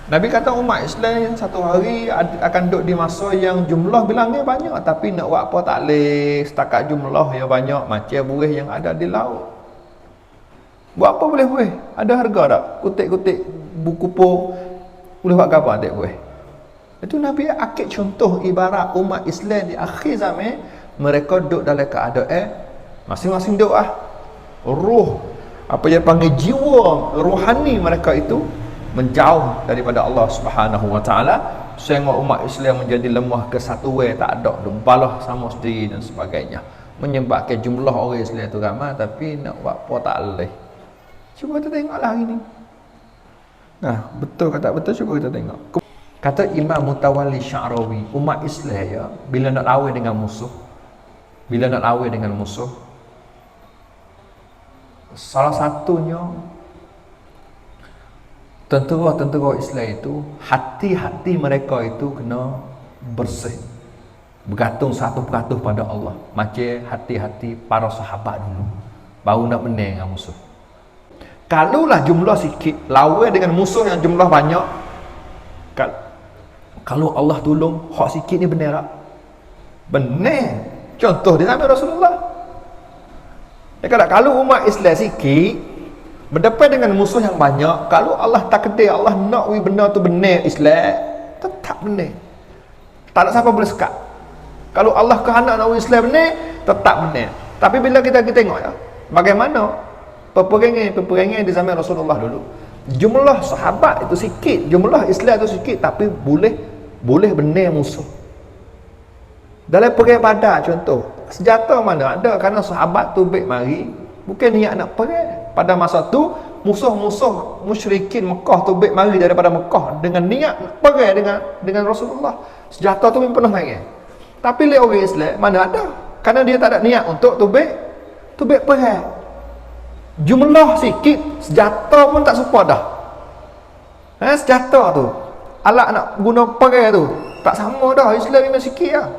Nabi kata umat Islam satu hari akan duduk di masa yang jumlah bilangnya banyak, tapi nak buat apa tak boleh setakat jumlah yang banyak macam buih yang ada di laut. Buat apa boleh buih? Ada harga tak? Kutik-kutik buku po boleh buat apa adik buih? Itu Nabi akid contoh ibarat umat Islam di akhir zaman, mereka duduk dalam keadaan masing-masing duduk ruh, apa yang panggil jiwa rohani mereka itu menjauh daripada Allah Subhanahu wa taala, sehingga umat Islam menjadi lemah kesatuan, tak ada balah sama sendiri dan sebagainya, menyebabkan jumlah orang Islam itu ramai tapi nak buat apa tak boleh. Cuba kita tengoklah hari ni. Nah, betul kata betul, cuba kita tengok. Kata Imam Mutawalli Sya'rawi, umat Islam ya, bila nak lawan dengan musuh, salah satunya tentera-tentera Islam itu, hati-hati mereka itu kena bersih, bergantung 100% pada Allah, macam hati-hati para sahabat dulu, baru nak menang dengan musuh. Kalaulah jumlah sikit lawan dengan musuh yang jumlah banyak, kalau Allah tolong hak sikit ni benar tak? Benar. Contoh di zaman Rasulullah, dia kata kalau umat Islam sikit berdepan dengan musuh yang banyak, kalau Allah takdir Allah nak benda tu benar Islam, tetap benar, tak ada siapa boleh sekat. Kalau Allah kehendak nak Islam benar, tetap benar. Tapi bila kita tengok ya, bagaimana peperangan di zaman Rasulullah dulu, jumlah sahabat itu sikit, jumlah Islam itu sikit, tapi boleh benar musuh. Dalam perang Badar contoh, senjata mana ada, kerana sahabat tu baik mari bukan niat nak perang. Pada masa tu musuh-musuh musyrikin Mekah tu baik mari daripada Mekah dengan niat nak perang dengan Rasulullah. Senjata tu memang pernah main. Tapi le orang Islam mana ada, kerana dia tak ada niat untuk tu baik perang. Jumlah sikit, senjata pun tak serupa dah. Senjata tu, alat nak guna perang tu tak sama dah. Islam memang sikit lah.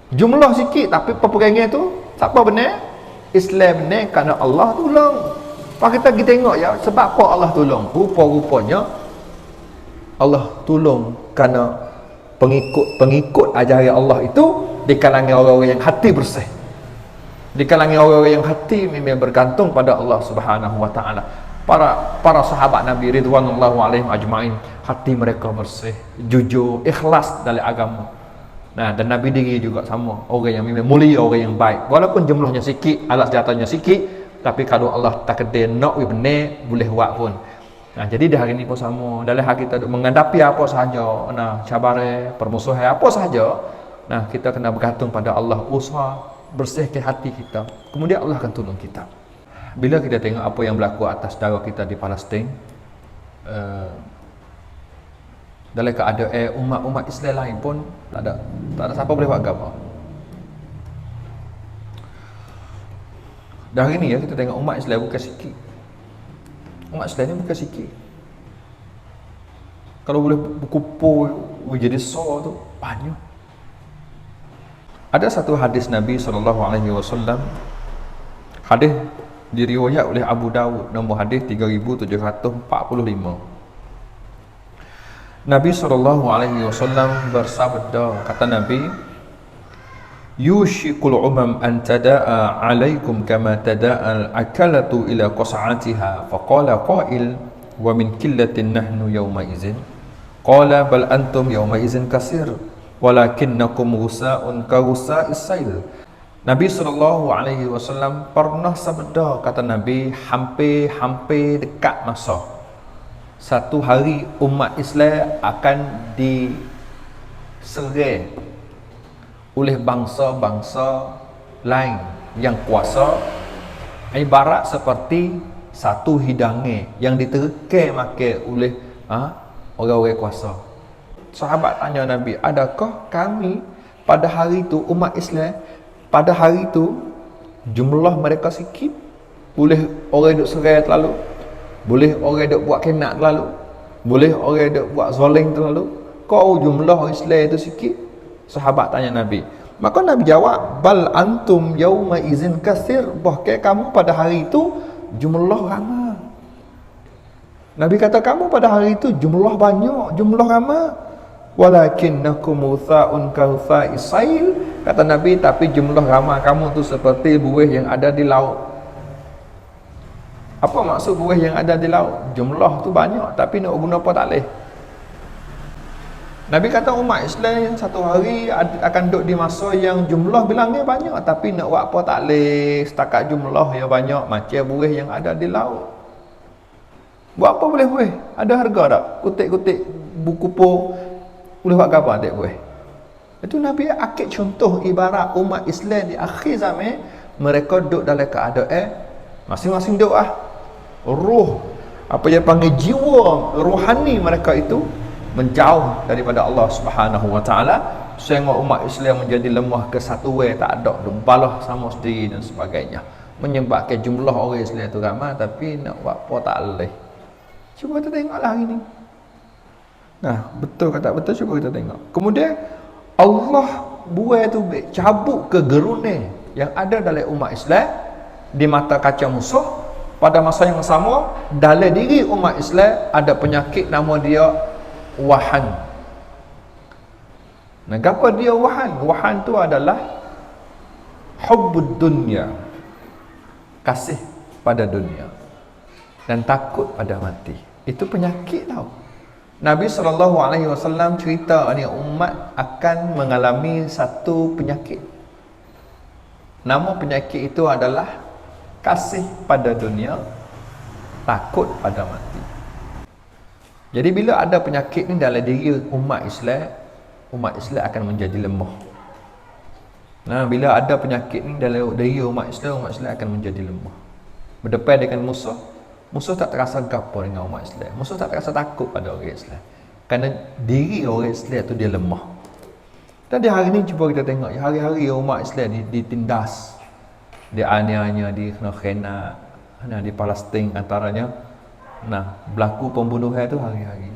Jumlah sikit tapi peperangan tu siapa benar? Islam benar kerana Allah tolong. Pak kita tengok ya, sebab apa Allah tolong? Rupa-rupanya Allah tolong kerana pengikut ajaran Allah itu di kalangan orang-orang yang hati bersih, di kalangan orang-orang yang hati memang bergantung pada Allah Subhanahu wa taala. Para sahabat Nabi ridwanullahu alaihim ajmain, hati mereka bersih, jujur, ikhlas dalam agama. Nah, dan Nabi diri juga sama, orang yang memang mulia, orang yang baik. Walaupun jumlahnya sikit, alat senjatanya sikit, tapi kalau Allah takdir nak benar, boleh buat pun. Nah, jadi di hari ini pun sama. Dalam hal kita menghadapi apa sahaja, nah, cabaran, permusuhan apa sahaja, nah, kita kena bergantung pada Allah, usaha bersihkan hati kita, kemudian Allah akan tolong kita. Bila kita tengok apa yang berlaku atas saudara kita di Palestin, dalam keadaan umat-umat Islam lain pun tak ada siapa boleh buat agama. Dan hari ni ya, kita tengok umat Islam bukan sikit. Umat Islam ni bukan sikit. Kalau boleh berkumpul jadi so tu banyak. Ada satu hadis Nabi SAW, hadis diriwayat oleh Abu Dawud, nombor hadis 3745. Nabi SAW bersabda, kata Nabi, yushikul umam an tada'a alaikum kama tada'al akalatu ila qas'atiha, faqala qail wa min killatin nahnu yawma izin, qala bal antum yawma izin kasir walakinnakum ghusa'un ka ghusa'is sail. Nabi SAW pernah sabda, kata Nabi, hampir dekat masa satu hari umat Islam akan diserang oleh bangsa-bangsa lain yang kuasa, ibarat seperti satu hidangan yang diterka makan oleh orang-orang kuasa. Sahabat tanya Nabi, adakah kami pada hari itu, umat Islam pada hari itu jumlah mereka sikit, boleh orang duk serai terlalu, boleh orang duk buat kenak terlalu, boleh orang duk buat zalim terlalu, kau jumlah Islam itu sikit? Sahabat tanya Nabi. Maka Nabi jawab, bal antum yauma izin kasir, bahkan kamu pada hari itu jumlah ramai. Nabi kata kamu pada hari itu jumlah banyak, jumlah ramai. Walakinnakum utha'un kautha'is sail, kata Nabi, tapi jumlah ramai kamu tu seperti buih yang ada di laut. Apa maksud buih yang ada di laut? Jumlah tu banyak tapi nak guna apa tak boleh. Nabi kata umat Islam satu hari akan duduk di masa yang jumlah bilangnya banyak tapi nak buat apa tak boleh. Setakat jumlah yang banyak macam buih yang ada di laut. Buat apa boleh buih? Ada harga tak? Kutik-kutik buku po boleh buat apa adik buih? Itu Nabi akid contoh ibarat umat Islam di akhir zaman, mereka duduk dalam keadaan masing-masing duduk ruh, apa yang panggil jiwa rohani mereka itu menjauh daripada Allah Subhanahu Wa Taala, sehingga umat Islam menjadi lemah ke satu way, tak ada balah sama sendiri dan sebagainya, menyebabkan jumlah orang Islam itu ramai tapi nak buat apa tak boleh. Cuba kita tengoklah hari ni. Nah, betul kata betul, cuba kita tengok. Kemudian Allah buat tu cabut kegerunan yang ada dalam umat Islam di mata kaca musuh. Pada masa yang sama, dalam diri umat Islam ada penyakit nama dia wahan. Nah, apa dia wahan? Wahan tu adalah hubbud dunya, kasih pada dunia dan takut pada mati. Itu penyakit tau. Nabi SAW cerita ni umat akan mengalami satu penyakit. Nama penyakit itu adalah kasih pada dunia, takut pada mati. Jadi bila ada penyakit ni dalam diri umat Islam akan menjadi lemah. Nah, bila ada penyakit ni dalam diri umat Islam akan menjadi lemah. Berdepan dengan musuh, musuh tak terasa gapo dengan umat Islam. Musuh tak terasa takut pada orang Islam. Kerana diri orang Islam tu dia lemah. Dan di hari ni cuba kita tengok, hari-hari umat Islam ditindas, dianiaya, dikena khena, di Palestin antaranya. Nah, berlaku pembunuhan tu hari-hari.